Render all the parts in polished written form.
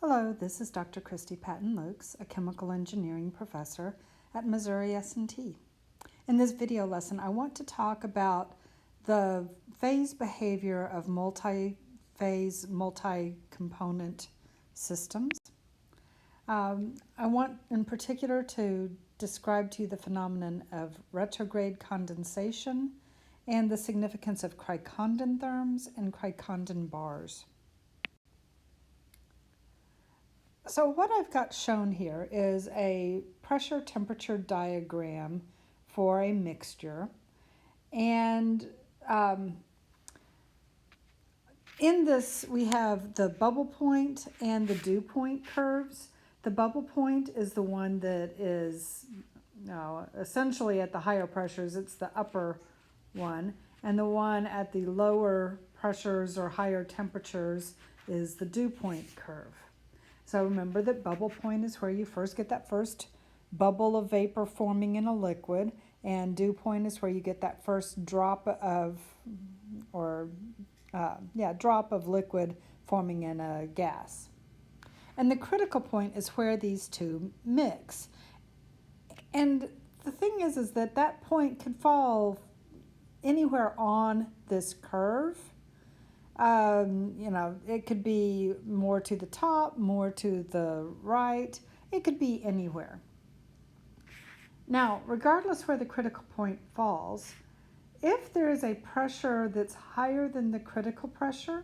Hello, this is Dr. Christy Patton-Lukes, a chemical engineering professor at Missouri S&T. In this video lesson, I want to talk about the phase behavior of multi-phase, multi-component systems. I want in particular to describe to you the phenomenon of retrograde condensation and the significance of Cricondentherms and Cricondenbars. So what I've got shown here is a pressure temperature diagram for a mixture, and in this we have the bubble point and the dew point curves. The bubble point is the one that is essentially at the higher pressures, it's the upper one, and the one at the lower pressures or higher temperatures is the dew point curve. So remember that bubble point is where you first get that first bubble of vapor forming in a liquid, and dew point is where you get that first drop of liquid forming in a gas. And the critical point is where these two mix. And the thing is that that point could fall anywhere on this curve. It could be more to the top, more to the right. It could be anywhere. Now, regardless where the critical point falls, if there is a pressure that's higher than the critical pressure,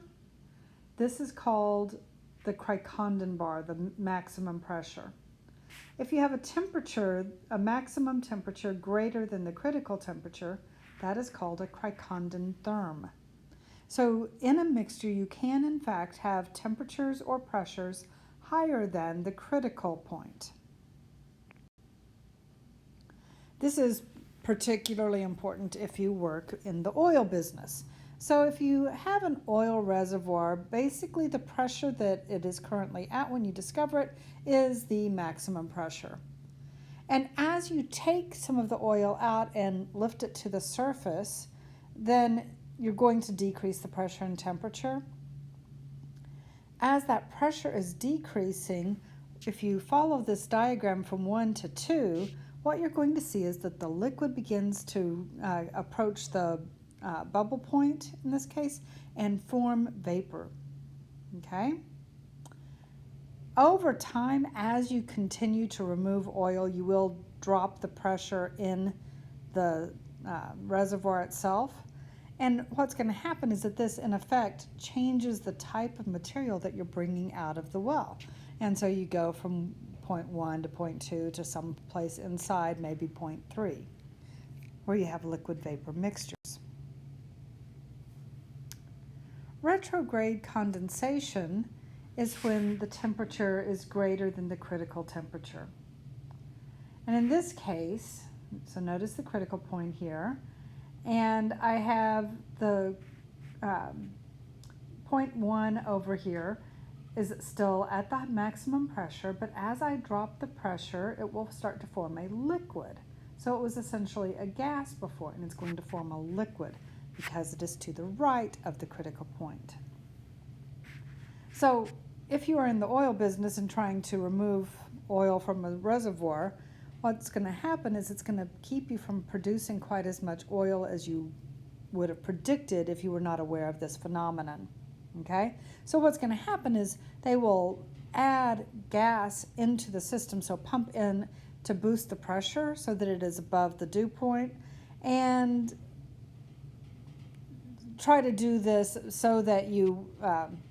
this is called the Cricondenbar, the maximum pressure. If you have a temperature, a maximum temperature greater than the critical temperature, that is called a Cricondentherm. So in a mixture, you can in fact have temperatures or pressures higher than the critical point. This is particularly important if you work in the oil business. So if you have an oil reservoir, basically the pressure that it is currently at when you discover it is the maximum pressure. And as you take some of the oil out and lift it to the surface, then you're going to decrease the pressure and temperature. As that pressure is decreasing, if you follow this diagram from 1 to 2, what you're going to see is that the liquid begins to approach the bubble point, in this case, and form vapor. Okay? Over time, as you continue to remove oil, you will drop the pressure in the reservoir itself. And what's going to happen is that this, in effect, changes the type of material that you're bringing out of the well. And so you go from point 1 to point 2 to some place inside, maybe point 3, where you have liquid vapor mixtures. Retrograde condensation is when the temperature is greater than the critical temperature. And in this case, so notice the critical point here, and I have the point 1 over here is still at the maximum pressure, but as I drop the pressure, it will start to form a liquid. So it was essentially a gas before, and it's going to form a liquid because it is to the right of the critical point. So if you are in the oil business and trying to remove oil from a reservoir, what's going to happen is it's going to keep you from producing quite as much oil as you would have predicted if you were not aware of this phenomenon. Okay? So what's going to happen is they will add gas into the system, so pump in to boost the pressure so that it is above the dew point, and try to do this so that you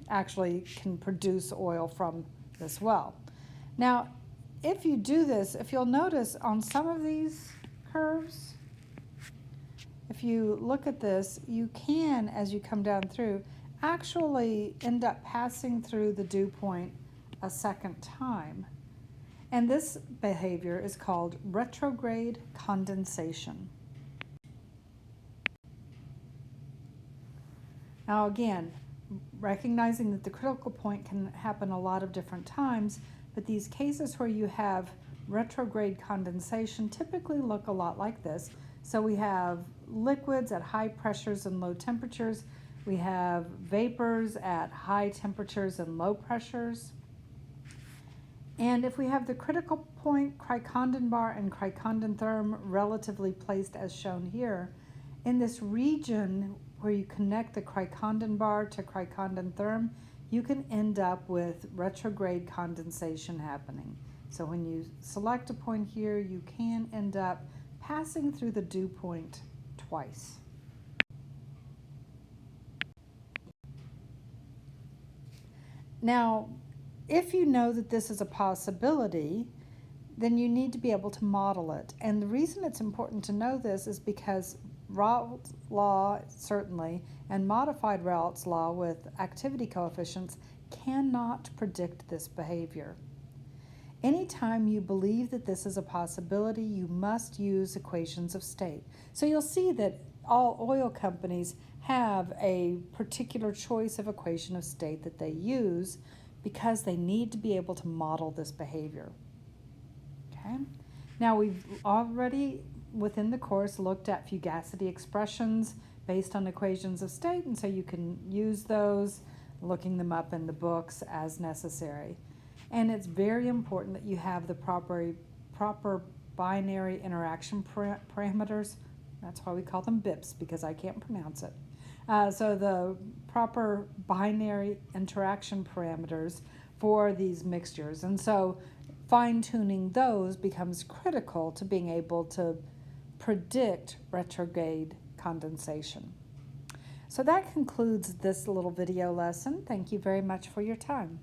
actually can produce oil from this well. Now, if you do this, if you'll notice on some of these curves, if you look at this, you can, as you come down through, actually end up passing through the dew point a second time. And this behavior is called retrograde condensation. Now again, recognizing that the critical point can happen a lot of different times, but these cases where you have retrograde condensation typically look a lot like this. So we have liquids at high pressures and low temperatures. We have vapors at high temperatures and low pressures. And if we have the critical point Cricondenbar and Cricondentherm relatively placed as shown here, in this region where you connect the Cricondenbar to Cricondentherm, you can end up with retrograde condensation happening. So when you select a point here, you can end up passing through the dew point twice. Now, if you know that this is a possibility, then you need to be able to model it. And the reason it's important to know this is because Raoult's law, certainly, and modified Raoult's law with activity coefficients cannot predict this behavior. Anytime you believe that this is a possibility, you must use equations of state. So you'll see that all oil companies have a particular choice of equation of state that they use because they need to be able to model this behavior. Okay. Now we've already within the course looked at fugacity expressions based on equations of state, and so you can use those, looking them up in the books as necessary. And it's very important that you have the proper binary interaction parameters. That's why we call them BIPs, because I can't pronounce it. So the proper binary interaction parameters for these mixtures. And so fine-tuning those becomes critical to being able to predict retrograde condensation. So that concludes this little video lesson. Thank you very much for your time.